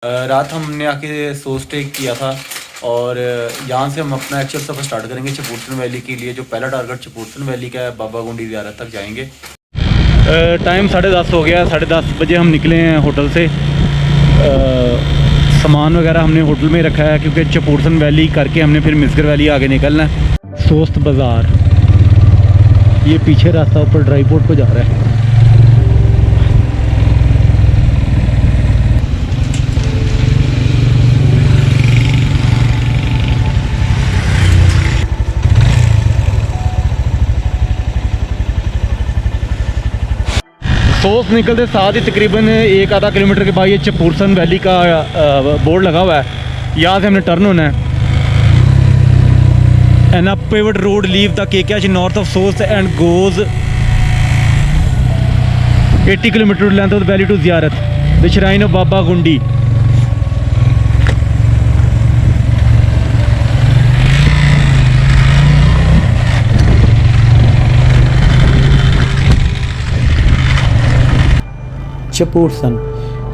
रात हमने आके सो स्टे किया था और यहाँ से हम अपना एक्चुअल सफ़र स्टार्ट करेंगे चपूरसन वैली के लिए। जो पहला टारगेट चपूरसन वैली का है, बाबा गुंडी ज़ियारत तक जाएंगे। टाइम 10:30 हो गया। 10:30 बजे हम निकले हैं होटल से। सामान वगैरह हमने होटल में रखा है क्योंकि चपूरसन वैली करके हमने फिर मिसगर वैली आगे निकलना है। सोस्त बाज़ार, ये पीछे रास्ता ऊपर ड्राई पोर्ट को जा रहा है। सोस्त निकलते साथ ही तकरीबन 1-आधा किलोमीटर के बाद ये चपूरसन वैली का बोर्ड लगा हुआ है। यहाँ से हमने टर्न होना है। And a pivot road leave the KKH north of Sost and goes 80 kilometre length of the valley to ziarat the shrine of Baba Gundi.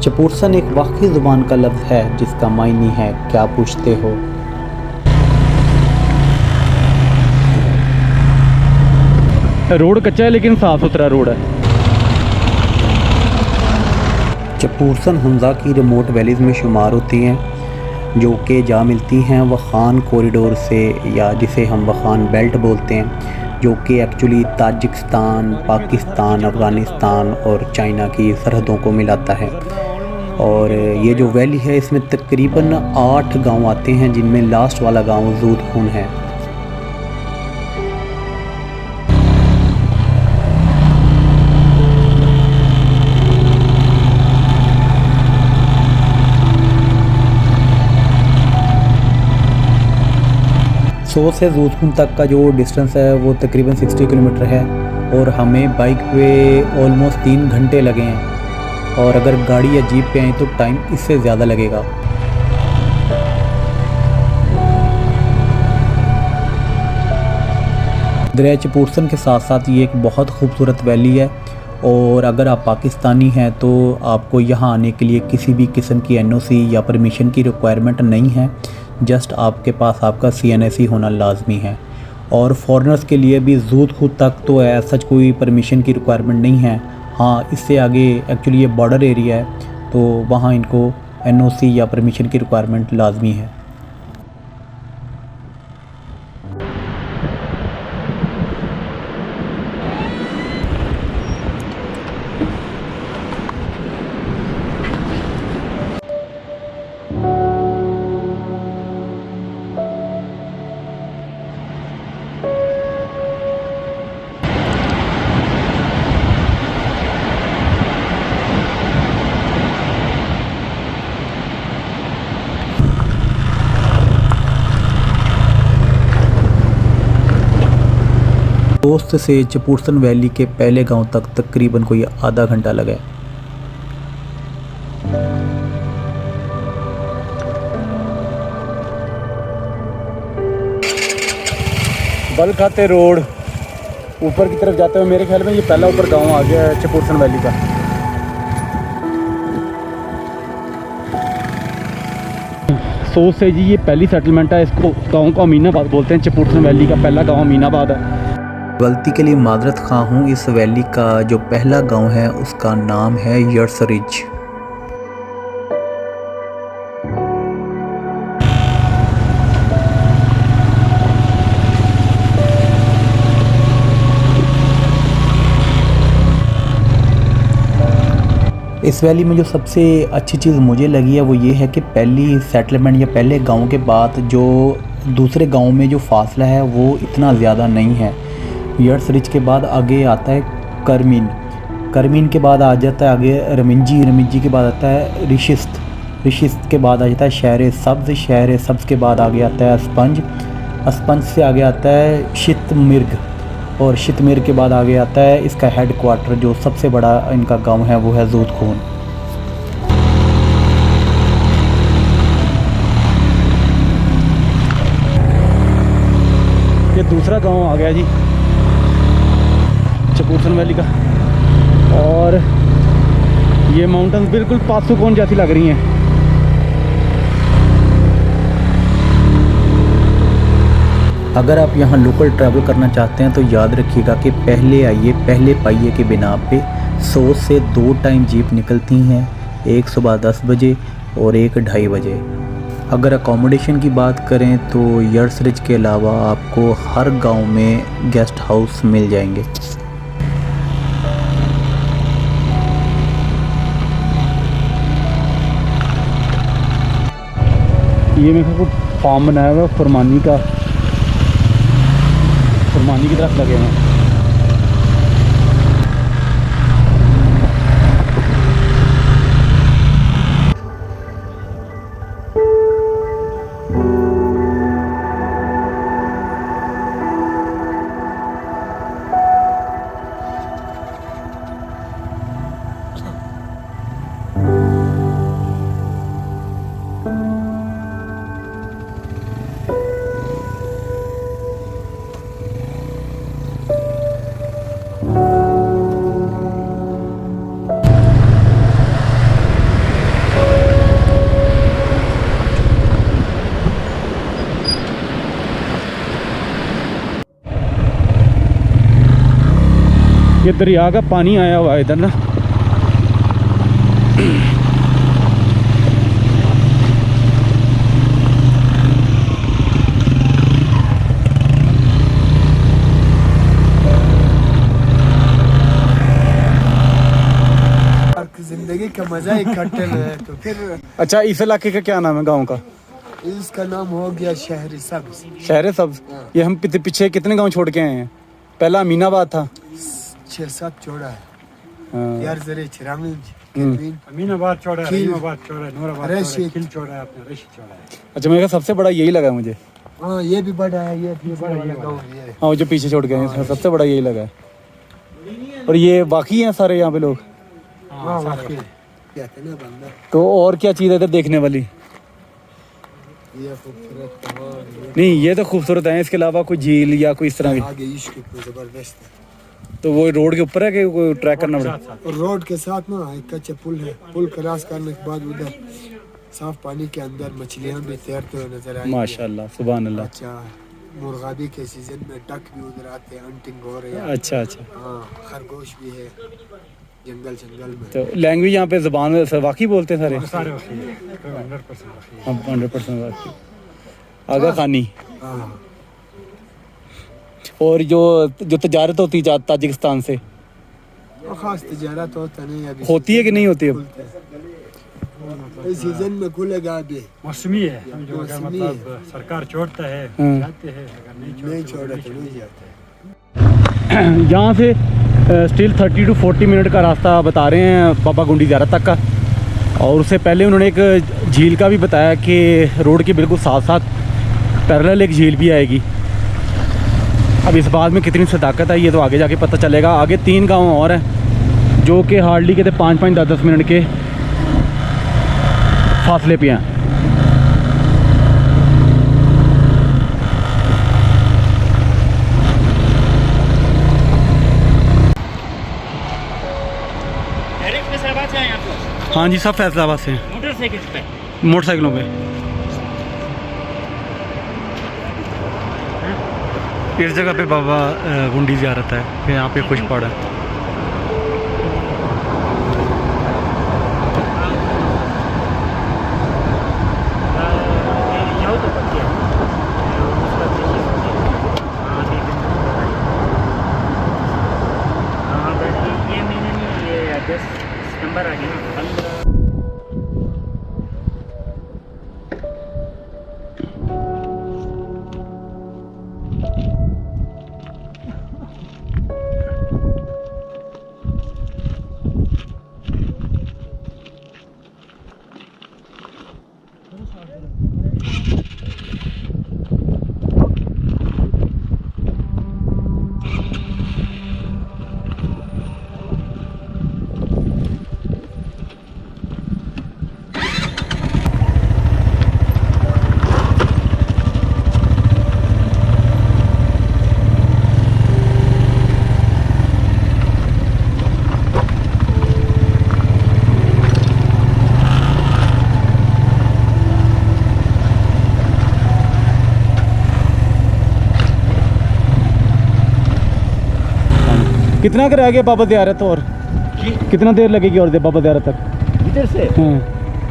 Chapursan एक वाक़ई ज़ुबान का लफ्ज़ है जिसका मायने है क्या पूछते हो। रोड कच्चा है लेकिन साफ़ सुथरा रोड है। चपूरसन हुंजा की रिमोट वैलीज़ में शुमार होती हैं जो कि जा मिलती हैं वखान कॉरिडोर से, या जिसे हम वखान बेल्ट बोलते हैं, जो कि एक्चुअली ताजिकिस्तान, पाकिस्तान, अफ़गानिस्तान और चाइना की सरहदों को मिलाता है। और ये जो वैली है इसमें तकरीबन 8 गांव आते हैं जिनमें लास्ट वाला गांव ज़ूद खून है। सो से ज़ूद खून तक का जो डिस्टेंस है वो तकरीबन 60 किलोमीटर है और हमें बाइक पे ऑलमोस्ट 3 घंटे लगे हैं, और अगर गाड़ी या जीप पे आए तो टाइम इससे ज़्यादा लगेगा। दरिया चपूरसन के साथ साथ ये एक बहुत खूबसूरत वैली है, और अगर आप पाकिस्तानी हैं तो आपको यहाँ आने के लिए किसी भी किस्म की एनओसी या परमिशन की रिक्वायरमेंट नहीं है। जस्ट आपके पास आपका CNSE होना लाजमी है। और फॉरेनर्स के लिए भी ज़ूद खून तक तो ऐसा कोई परमिशन की रिक्वायरमेंट नहीं है। हाँ, इससे आगे एक्चुअली ये बॉर्डर एरिया है तो वहाँ इनको NOC या परमिशन की रिक्वायरमेंट लाजमी है। दोस्त से चपूरसन वैली के पहले गांव तक तकरीबन कोई आधा घंटा लगा। बल खाते रोड ऊपर की तरफ जाते हुए मेरे ख्याल में ये पहला ऊपर गांव आ गया है चपूरसन वैली का। सोच से जी ये पहली सेटलमेंट है। इसको गांव को अमीनाबाद बोलते हैं। चपूरसन वैली का पहला गांव अमीनाबाद है। गलती के लिए मादरत खा हूँ। इस वैली का जो पहला गांव है उसका नाम है यर्सरिज। इस वैली में जो सबसे अच्छी चीज़ मुझे लगी है वो ये है कि पहली सेटलमेंट या पहले गांव के बाद जो दूसरे गांव में जो फासला है वो इतना ज़्यादा नहीं है। यर्सरिज के बाद आगे आता है करमीन के बाद आ जाता है आगे रमिंजी के बाद आता है रिशिस्त के बाद आ जाता है शहर सब्ज़ के बाद आगे आता है अस्पंज से आगे आता है शितमिर्ग, और शितमिर्ग के बाद आगे आता है इसका हेड क्वार्टर जो सबसे बड़ा इनका गांव है वो है ज़ूद खून। ये दूसरा गांव आ गया जी चपूरसन वैली का। और ये माउंटेन्स बिल्कुल पासुकोन जैसी लग रही हैं। अगर आप यहाँ लोकल ट्रैवल करना चाहते हैं तो याद रखिएगा कि पहले आइए पहले पाइए के बिना पे 100 से 2 टाइम जीप निकलती हैं, एक सुबह 10 बजे और एक 2:30 बजे। अगर अकोमोडेशन की बात करें तो यर्सरिज के अलावा आपको हर गांव में गेस्ट हाउस मिल जाएंगे। ये मेरे को फार्म बनाया हुआ है फरमानी का, फरमानी की तरफ लगे हैं। ये दरिया का पानी आया हुआ है इधर ना। जिंदगी का मजा इकट्ठे में है तो फिर अच्छा, इस इलाके का क्या नाम है गांव का? इसका नाम हो गया शहरी सब्ज। शहर सब्ज। ये हम पीछे कितने गांव छोड़ के आए हैं? पहला अमीनाबाद था। 6-7 चौड़ा है हाँ। यार जरे चिरामिंज अमीनाबाद चौड़ा है, खील, अमीनाबाद चौड़ा है, नूराबाद रशीद। चौड़ा है, खील चौड़ा है, अपना रशीद चौड़ा है। अच्छा, मेरे सबसे बड़ा यही लगा मुझे। हाँ ये भी बड़ा है, ये भी बड़ा, बड़ा ये गाँव बड़ा। है। हाँ, जो पीछे छोड़ के आए हैं, सबसे बड़ा यही लगा है। और ये बाकी हैं सारे यहाँ पे लोग? हाँ वाकई कहते ना बंदा तो और क्या चीज़ है इधर देखने वाली? ये खूबसूरत पहाड़, ये नहीं, ये तो खूबसूरत है, इसके अलावा कोई झील या कोई इस तरह की? आगे इश्क की जबरदस्त है। तो वो रोड के ऊपर है कि कोई ट्रैक करना पड़ेगा? और रोड के साथ ना एक कच्चा पुल है। पुल क्रॉस करने के बाद उधर साफ पानी के अंदर मछलियाँ भी तैरते हुए नजर आएंगी। माशाल्लाह, सुभान अल्लाह। अच्छा, मुर्गाबी के सीजन में डक भी उधर आते हैं, हंटिंग हो रही है। अच्छा अच्छा। हाँ, खरगोश भी है जंगल में। तो लैंग्वेज यहाँ पे ज़बान वाकी बोलते हैं सारे? सारे वकील हैं, 100% वकील। हाँ, 100% वाकी। आगा खानी। हाँ और जो तजारत होती है ताजिकिस्तान से, और खास तिजारत होता नहीं अभी। होती है कि नहीं होती? अब खुलते हैं। इस सीजन में खुलेगा अभी। मौसमी है, समझो, अगर मौसमी मतलब सरकार छोड़ता है हाँ। जाते हैं, अगर नहीं नहीं छोड़ता छोड़ा तो नहीं जाते। यहाँ से स्टिल 30 to 40 मिनट का रास्ता बता रहे हैं बाबा गुंडी ज़ियारत तक का। और उससे पहले उन्होंने एक झील का भी बताया कि रोड के बिल्कुल साथ साथ पैरेलल एक झील भी आएगी। अब इस बात में कितनी सदाकत है ये तो आगे जाके पता चलेगा। आगे 3 गांव और हैं जो कि हार्डली कहते 5-5, 10-10 मिनट के फासले पे हैं। हाँ जी, सब फैसलाबाद से हैं। मोटरसाइकिल पे मोटरसाइकिलों पे। इस जगह पे बाबा गुंडी ज़ियारत है, फिर यहाँ पे खुश पहाड़ है। नंबर आ गया ना 15। कितना कर रह गया बाबा ज़ियारत और कितना देर लगेगी और बाबा ज़ियारत तक? इधर से हाँ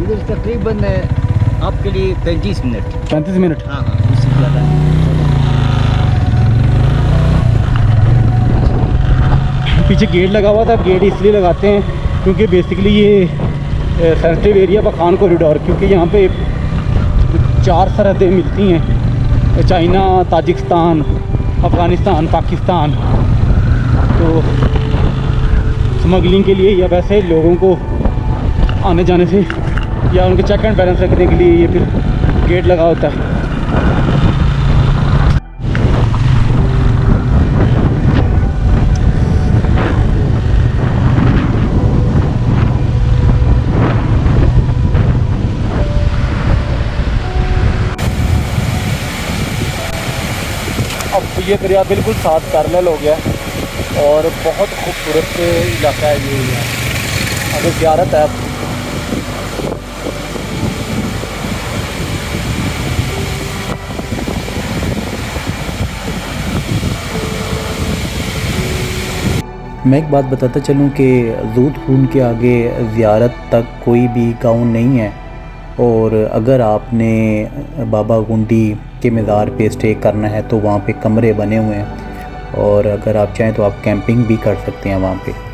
इधर तकरीबन आपके लिए 35 मिनट। 35 मिनट। हाँ हाँ, उससे ज़्यादा नहीं। पीछे गेट लगा हुआ था। गेट इसलिए लगाते हैं क्योंकि बेसिकली ये सेंसिटिव एरिया पखान कॉरिडोर, क्योंकि यहाँ पे 4 सरहदें मिलती हैं, चाइना, ताजिकिस्तान, अफ़गानिस्तान, पाकिस्तान। तो स्मगलिंग के लिए या वैसे लोगों को आने जाने से या उनके चेक एंड बैलेंस रखने के लिए ये फिर गेट लगा होता है। अब ये दरिया बिल्कुल साथ पैरेलल हो गया है और बहुत खूबसूरत इलाका है ये एरिया। अगर ज़ियारत है मैं एक बात बताता चलूँ कि ज़ूद खून के आगे ज़ियारत तक कोई भी गांव नहीं है। और अगर आपने बाबा गुंडी के मज़ार पे स्टे करना है तो वहाँ पे कमरे बने हुए हैं, और अगर आप चाहें तो आप कैंपिंग भी कर सकते हैं वहाँ पे।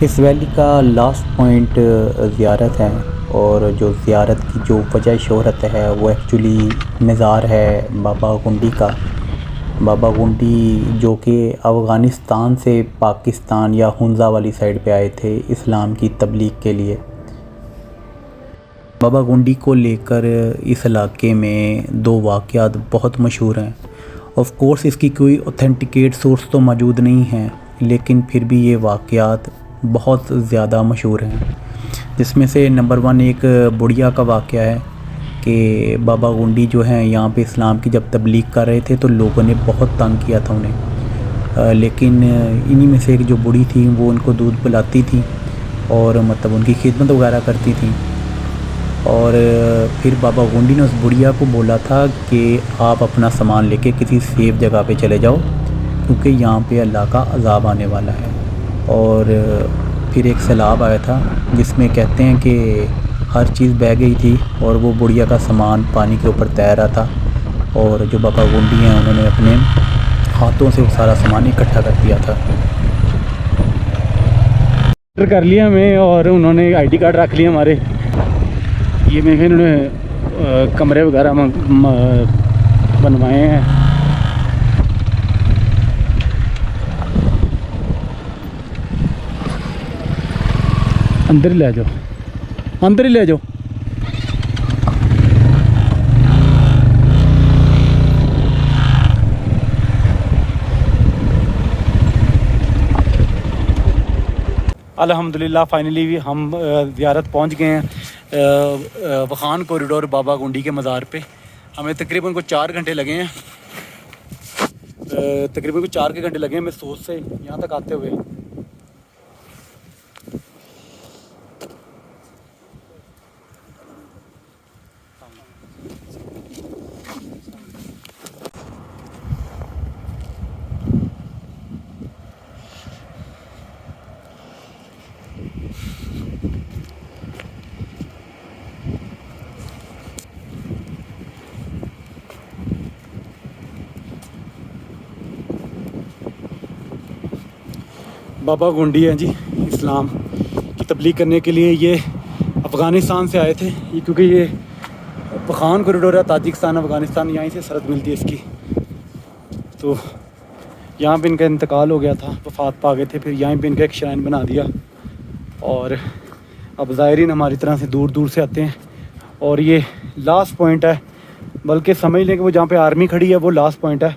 इस वैली का लास्ट पॉइंट ज़ियारत है, और जो ज़ियारत की जो वजह शोहरत है वो एक्चुअली मज़ार है बाबा गुंडी का। बाबा गुंडी जो कि अफ़गानिस्तान से पाकिस्तान या हुंज़ा वाली साइड पे आए थे इस्लाम की तबलीग के लिए। बाबा गुंडी को लेकर इस इलाके में 2 वाक़यात बहुत मशहूर हैं। ऑफ़ कोर्स इसकी कोई ऑथेंटिकेट सोर्स तो मौजूद नहीं है, लेकिन फिर भी ये वाक़यात बहुत ज़्यादा मशहूर हैं। जिसमें से नंबर 1 एक बुढ़िया का वाक़या है कि बाबा गुंडी जो हैं यहाँ पे इस्लाम की जब तबलीग कर रहे थे तो लोगों ने बहुत तंग किया था उन्हें। लेकिन इन्हीं में से एक जो बूढ़ी थी वो उनको दूध पिलाती थी और मतलब उनकी खिदमत वगैरह करती थी। और फिर बाबा गुंडी ने उस बुढ़िया को बोला था कि आप अपना सामान लेके किसी सेफ जगह पे चले जाओ, क्योंकि यहाँ पे अल्लाह का अज़ाब आने वाला है। और फिर एक सैलाब आया था जिसमें कहते हैं कि हर चीज़ बह गई थी और वो बुढ़िया का सामान पानी के ऊपर तैर रहा था, और जो बाबा गुंडी हैं उन्होंने अपने हाथों से वो सारा सामान इकट्ठा कर दिया था। कर लिया हमें और उन्होंने आईडी कार्ड रख लिया हमारे। ये मैं इन्होंने कमरे वगैरह बनवाए हैं। अंदर ही ले जाओ, अंदर ही ले जाओ। अल्हम्दुलिल्लाह फाइनली भी हम ज़ियारत पहुंच गए हैं वखान कॉरिडोर बाबा गुंडी के मज़ार पे। हमें तकरीबन को 4 घंटे लगे हैं, तकरीबन को 4 के घंटे लगे हैं महसूस से यहाँ तक आते हुए। बाबा गुंडी हैं जी, इस्लाम की तबलीग करने के लिए ये अफ़गानिस्तान से आए थे। ये क्योंकि ये पखान कॉरिडोर है, ताजिकिस्तान अफ़गानिस्तान यहीं से सरहद मिलती है इसकी। तो यहाँ पे इनका इंतकाल हो गया था, वफ़ात पा गए थे, फिर यहाँ पे इनका एक श्राइन बना दिया। और अब ज़ायरीन हमारी तरह से दूर दूर से आते हैं और ये लास्ट पॉइंट है, बल्कि समझ लें कि वो जहाँ पे आर्मी खड़ी है वो लास्ट पॉइंट है।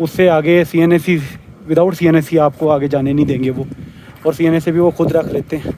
उससे आगे CNSC, विदाउट CNSC आपको आगे जाने नहीं देंगे वो, और CNSC भी वो खुद रख लेते हैं।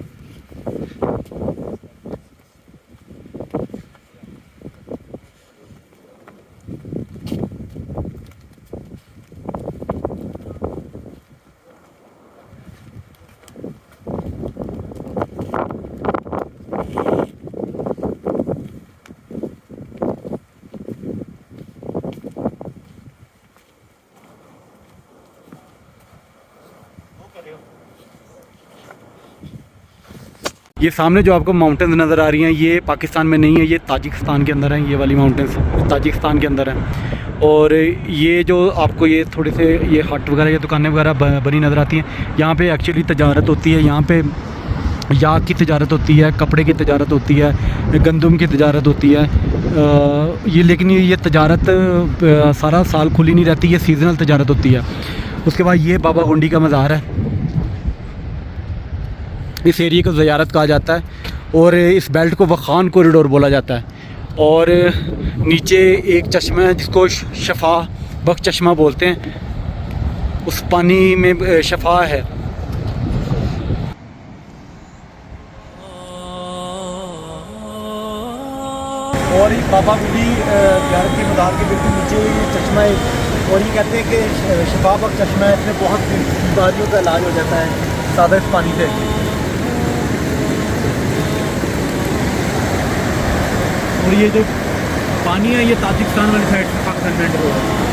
ये सामने जो आपको माउंटेन्स नज़र आ रही हैं ये पाकिस्तान में नहीं है, ये ताजिकिस्तान के अंदर हैं। ये वाली माउंटेन्स ताजिकिस्तान के अंदर हैं। और ये जो आपको ये थोड़े से ये हट वगैरह या दुकानें वगैरह बनी नज़र आती हैं, यहाँ पे एक्चुअली तजारत होती है। यहाँ पे याक की तजारत होती है, कपड़े की तजारत होती है, गंदम की तजारत होती है। ये लेकिन ये तजारत सारा साल खुली नहीं रहती, ये सीजनल तजारत होती है। उसके बाद ये बाबा गुंडी का मज़ार है, इस एरिया को ज़ियारत कहा जाता है, और इस बेल्ट को वखान कॉरिडोर बोला जाता है। और नीचे एक चश्मा है जिसको शफा बख्श चश्मा बोलते हैं, उस पानी में शफा है। और ये बाबा गुंडी ज़ियारत के मज़ार के बिल्कुल नीचे ये चश्मा है, और ये कहते हैं कि शफा बख्श चश्मा है, इसमें बहुत बीमारियों का इलाज हो जाता है सादा इस पानी से। और ये जो पानी है ये ताजिकिस्तान वाली साइड से पाकिस्तान में एंटर हो रहा है।